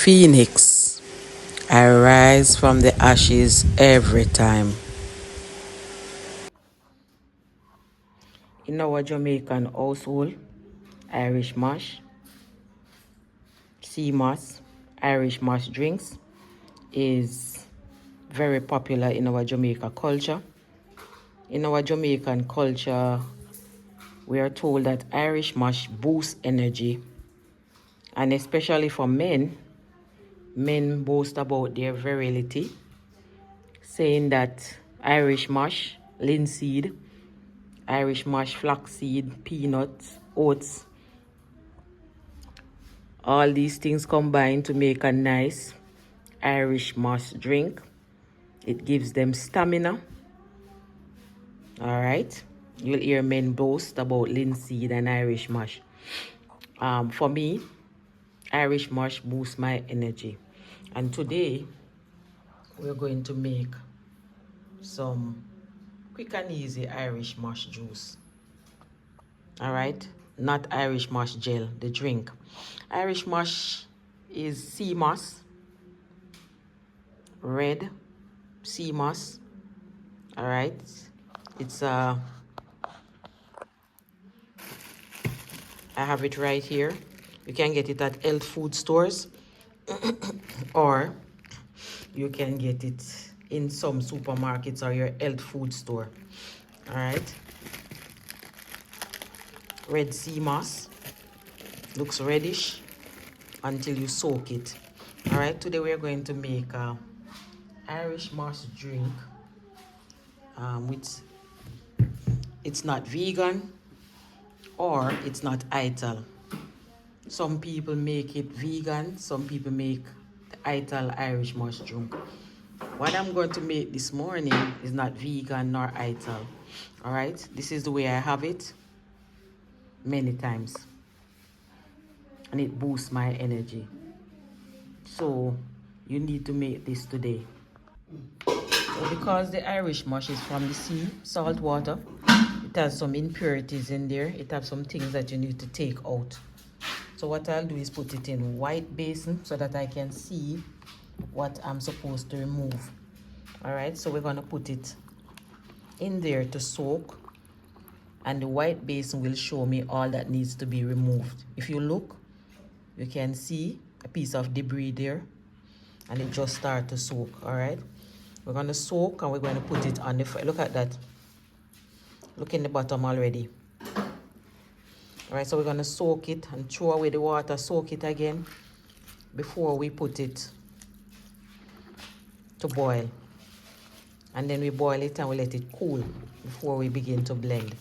Phoenix, I rise from the ashes every time. In our Jamaican household, Irish mash, sea moss, Irish mash drinks is very popular in our Jamaican culture. In our Jamaican culture, we are told that Irish mash boosts energy, and especially for men, men boast about their virility, saying that Irish mash, linseed, Irish mash, flaxseed, peanuts, oats, all these things combine to make a nice Irish mash drink. It gives them stamina. All right. You'll hear men boast about linseed and Irish mash. For me, Irish mash boosts my energy. And today, we're going to make some quick and easy Irish mash juice. All right. Not Irish mash gel, the drink. Irish mash is sea moss, red sea moss. All right. It's I have it right here. You can get it at health food stores or you can get it in some supermarkets or your health food store. All right. Red sea moss looks reddish until you soak it. All right. Today we're going to make a Irish mash drink. With it's not vegan or it's not ital. Some people make it vegan, some people make the ital Irish mash drink. What I'm going to make this morning is not vegan nor ital. All right, this is the way I have it many times, and it boosts my energy. So you need to make this today. So because the Irish mash is from the sea, salt water, it has some impurities in there. It has some things that you need to take out. So what I'll do is put it in white basin so that I can see what I'm supposed to remove. All right, so we're gonna put it in there to soak, and the white basin will show me all that needs to be removed. If you look, you can see a piece of debris there, and it just started to soak. All right, we're gonna soak and we're going to put it on the fire. Look at that. Look in the bottom already. All right, so we're going to soak it and throw away the water, soak it again before we put it to boil. And then we boil it and we let it cool before we begin to blend.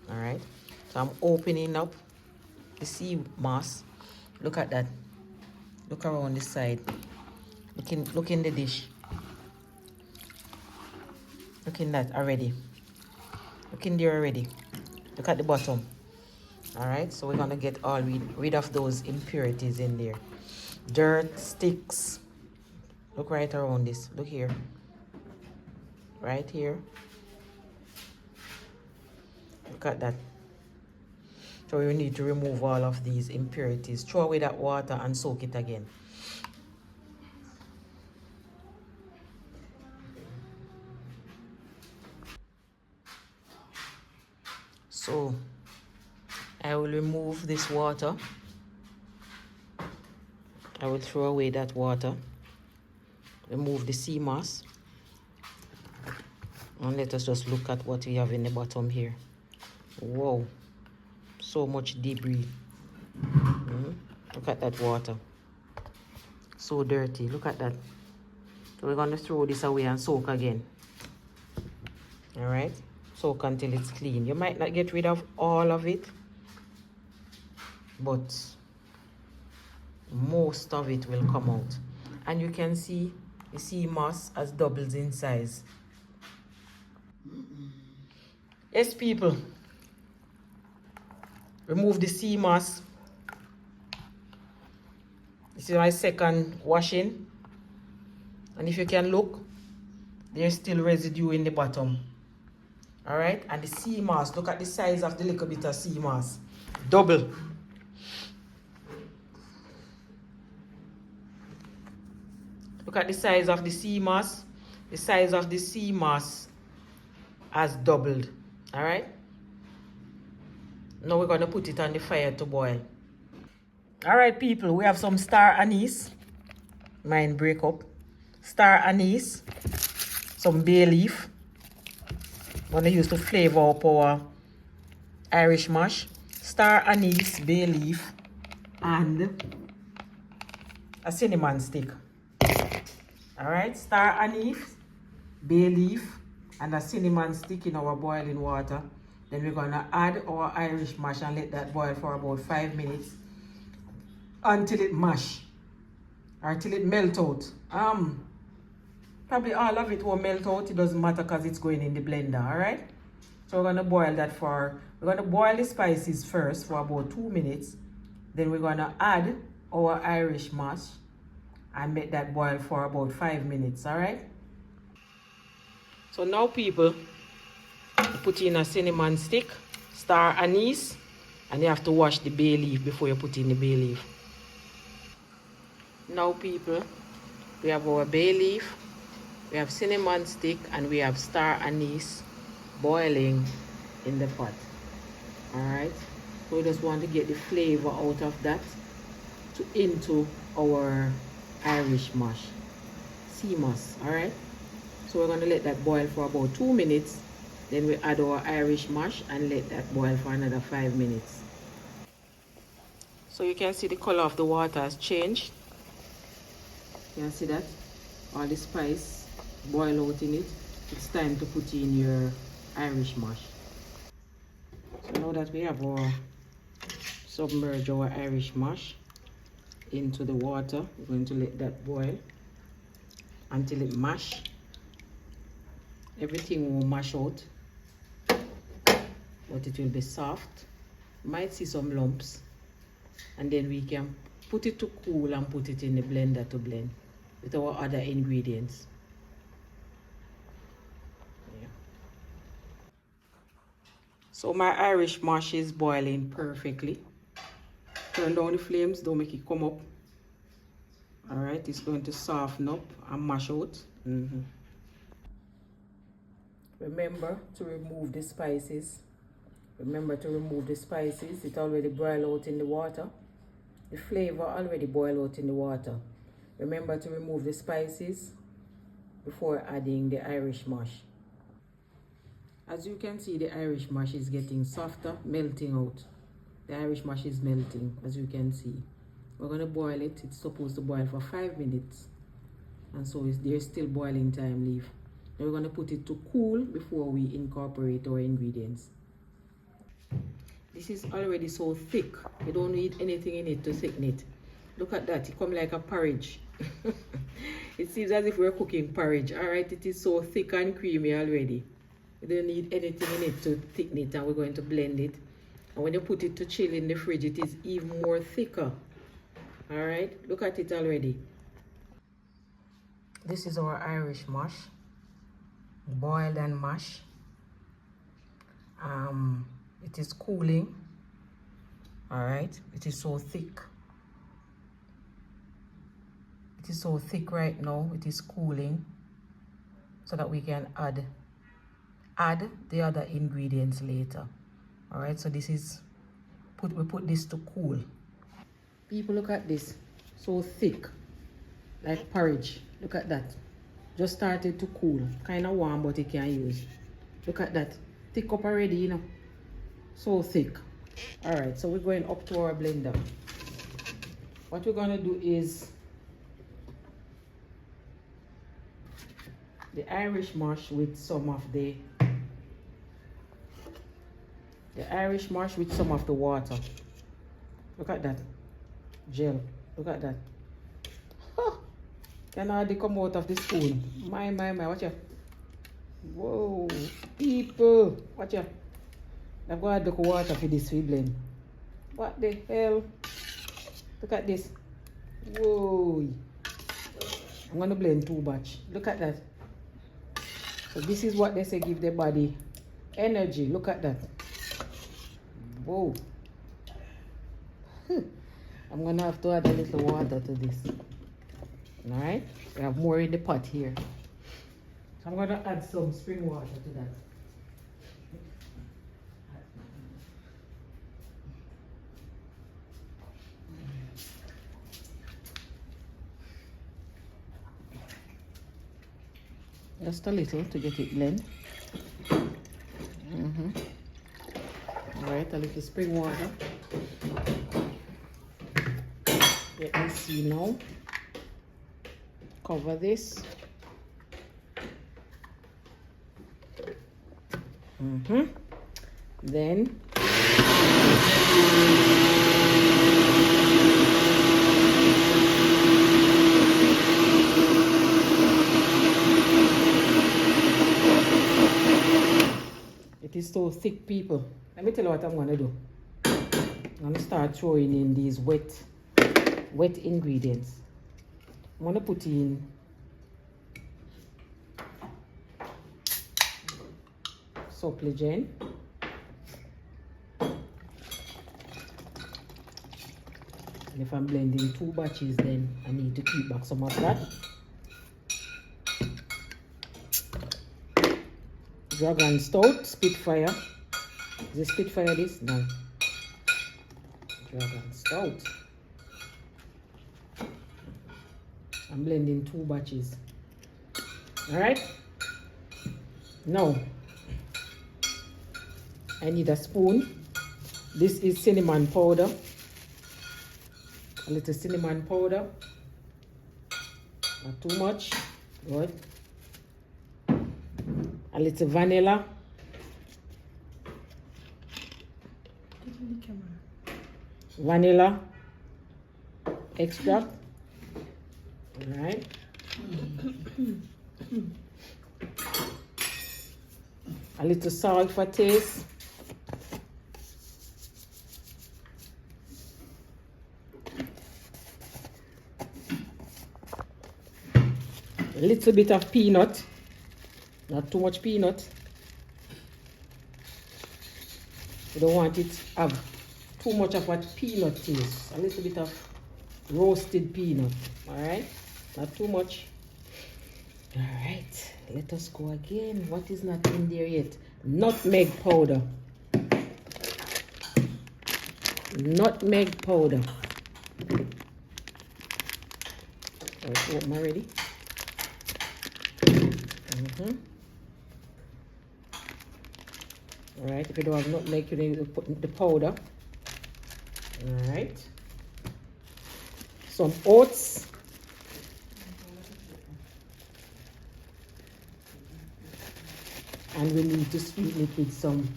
All right, so I'm opening up the sea moss. Look at that. Look around the side. Look in the dish. Look in that already. Look in there already. Look at the bottom. All right, so we're gonna get all rid of those impurities in there. Dirt, sticks. Look right around this. Look here. Right here. Look at that. So we need to remove all of these impurities. Throw away that water and soak it again. So I will remove this water. I will throw away that water. Remove the sea moss. And let us just look at what we have in the bottom here. Whoa, so much debris. Look at that water. So dirty. Look at that. So we're going to throw this away and soak again. All right. Soak until it's clean. You might not get rid of all of it, but most of it will come out. And you can see the sea moss as doubles in size. Yes, people. Remove the sea moss. This is my second washing. And if you can look, there's still residue in the bottom. All right, and the sea moss, look at the size of the little bit of sea moss. Double. Look at the size of the sea moss. The size of the sea moss has doubled. All right. Now we're going to put it on the fire to boil. All right, people. We have some star anise. Mine break up. Star anise. Some bay leaf. I'm going to use to flavor up our Irish mash. Star anise, bay leaf, and a cinnamon stick. Alright, star anise, bay leaf, and a cinnamon stick in our boiling water. Then we're gonna add our Irish mash and let that boil for about 5 minutes until it mash or till it melt out. Probably all of it will melt out. It doesn't matter because it's going in the blender. Alright, so we're gonna boil that we're gonna boil the spices first for about 2 minutes. Then we're gonna add our Irish mash and make that boil for about 5 minutes. All right. So now, people, put in a cinnamon stick, star anise, and you have to wash the bay leaf before you put in the bay leaf. Now, people, we have our bay leaf, we have cinnamon stick, and we have star anise boiling in the pot. All right. So we just want to get the flavor out of that into our Irish mash, sea moss. All right. So we're going to let that boil for about 2 minutes. Then we add our Irish mash and let that boil for another 5 minutes. So you can see the color of the water has changed. You can see that? All the spice boil out in it. It's time to put in your Irish mash. So now that we have our submerge our Irish mash into the water, we're going to let that boil until it mash. Everything will mash out, but it will be soft. You might see some lumps, and then we can put it to cool and put it in the blender to blend with our other ingredients. Yeah. So my Irish mash is boiling perfectly. Turn down the flames, don't make it come up. All right, it's going to soften up and mash out. Remember to remove the spices. Remember to remove the spices. It already boiled out in the water. The flavor already boiled out in the water. Remember to remove the spices before adding the Irish mash. As you can see, the Irish mash is getting softer, melting out. The Irish mash is melting, as you can see. We're going to boil it. It's supposed to boil for 5 minutes. And so there's still boiling time left. Then we're going to put it to cool before we incorporate our ingredients. This is already so thick. You don't need anything in it to thicken it. Look at that. It comes like a porridge. It seems as if we're cooking porridge. All right, it is so thick and creamy already. You don't need anything in it to thicken it, and we're going to blend it. And when you put it to chill in the fridge, it is even more thicker. All right, look at it already. This is our Irish mash, boiled and mashed. It is cooling. All right, it is so thick. It is so thick right now. It is cooling, so that we can add the other ingredients later. All right, so this is we put this to cool. People, look at this, so thick, like porridge. Look at that. Just started to cool. Kind of warm, but you can use. Look at that. Thick up already, you know. So thick. All right, so we're going up to our blender. What we're going to do is the Irish mash with some of the water. Look at that. Gel. Look at that. Huh. Can hardly come out of the spoon. My, watch out. Whoa, people, watch out. I've got to look water for this we blend. What the hell? Look at this. Whoa. I'm going to blend 2 batch. Look at that. So this is what they say give the body energy. Look at that. Whoa. I'm going to have to add a little water to this. All right, we have more in the pot here. So I'm gonna add some spring water to that. Just a little to get it blend. All right, a little spring water. Let me see now. Cover this. Then it is so thick, people. Let me tell you what I'm gonna do. I'm gonna start throwing in these wet ingredients. I'm gonna put in Sopligen, and if I'm blending 2 batches, then I need to keep back some of that. Dragon Stout, Spitfire. Is it Spitfire this? No. Dragon Stout. I'm blending 2 batches. Alright? Now, I need a spoon. This is cinnamon powder. A little cinnamon powder. Not too much. Good. A little vanilla. Vanilla extract. All right. A little salt for taste. A little bit of peanut. Not too much peanut. You don't want it to have too much of what peanut taste. A little bit of roasted peanut. Alright? Not too much. Alright. Let us go again. What is not in there yet? Nutmeg powder. Nutmeg powder. Alright, open already. Alright, if you don't have nutmeg, you need to put the powder. Alright. Some oats. And we need to sweeten it with some,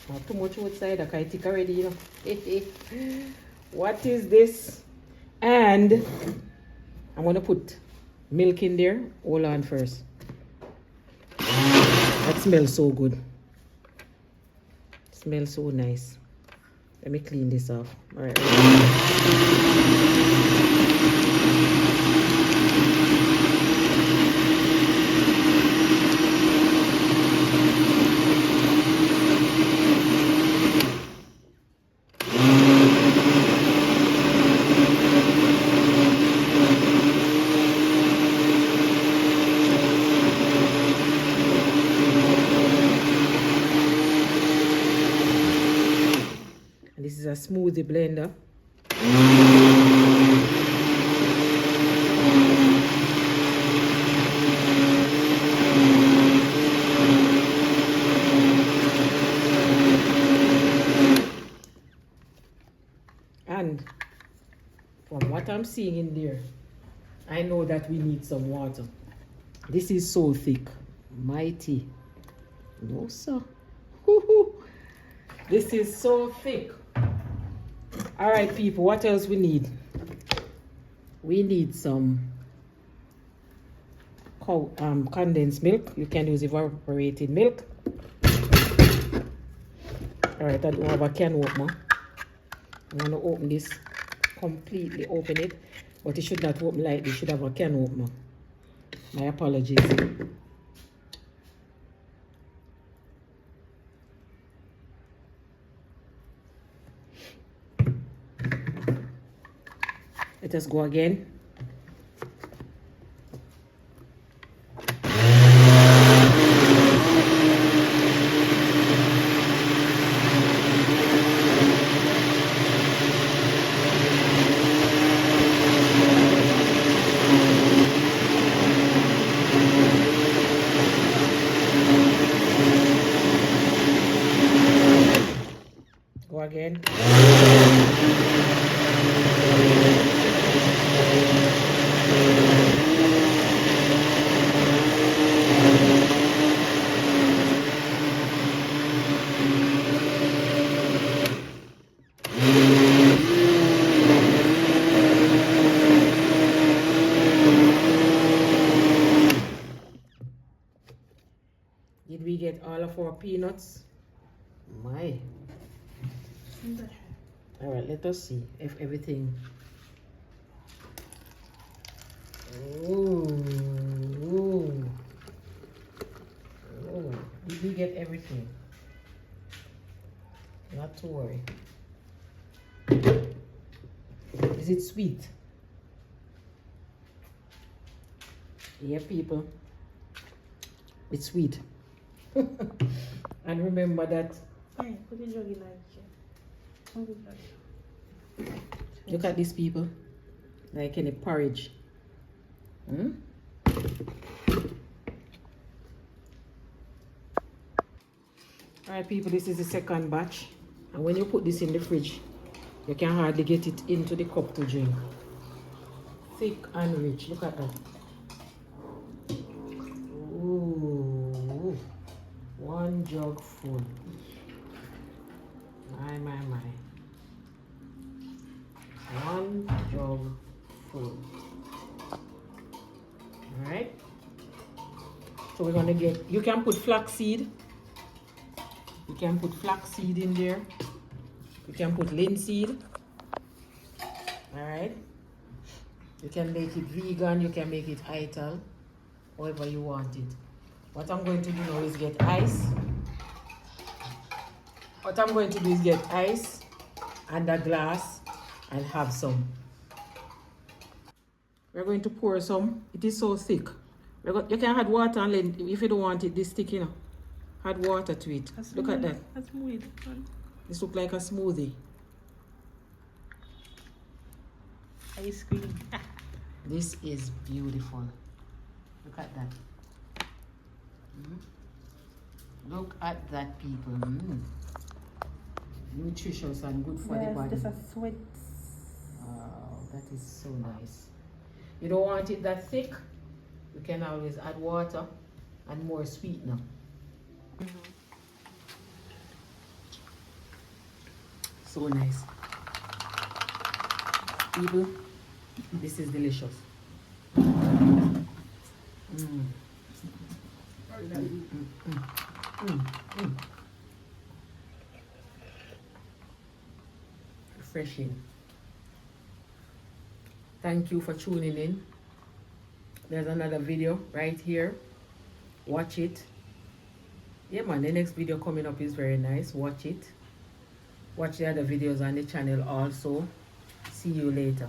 not too much outside, I can't take already, you know. What is this? And I'm going to put milk in there. Hold on first. That smells so good. Smells so nice. Let me clean this off. All right. This is a smoothie blender. And from what I'm seeing in there, I know that we need some water. This is so thick. Mighty. No, sir. This is so thick. All right, people, what else we need? We need some condensed milk. You can use evaporated milk. All right, I don't have a can opener. I'm going to open this, completely open it, but it should not open like this. It should have a can opener. My apologies. Let us go again. all of our peanuts. My. All right, let us see if everything. Ooh. Ooh. Oh, did we get everything? Not to worry. Is it sweet? Yeah, people. It's sweet. And remember that. Look at these people. Like in a porridge. Alright people, this is the second batch. And when you put this in the fridge, you can hardly get it into the cup to drink. Thick and rich. Look at that. Ooh. One jug full. My. One jug full. Alright. So we're gonna get, you can put flaxseed. You can put flaxseed in there. You can put linseed. Alright. You can make it vegan, you can make it ital, however you want it. What I'm going to do now is get ice. What I'm going to do is get ice and a glass and have some. We're going to pour some. It is so thick. You can add water and let, if you don't want it this thick, you know. Add water to it. Look at that. That's smooth. This looks like a smoothie. Ice cream. This is beautiful. Look at that. Look at that, people. Nutritious and good for the body. This is sweet. Wow, that is so nice. You don't want it that thick? You can always add water and more sweetener. So nice. People, this is delicious. Refreshing. Thank you for tuning in. There's another video right here. Watch it. Yeah man, the next video coming up is very nice. Watch it. Watch the other videos on the channel also. See you later.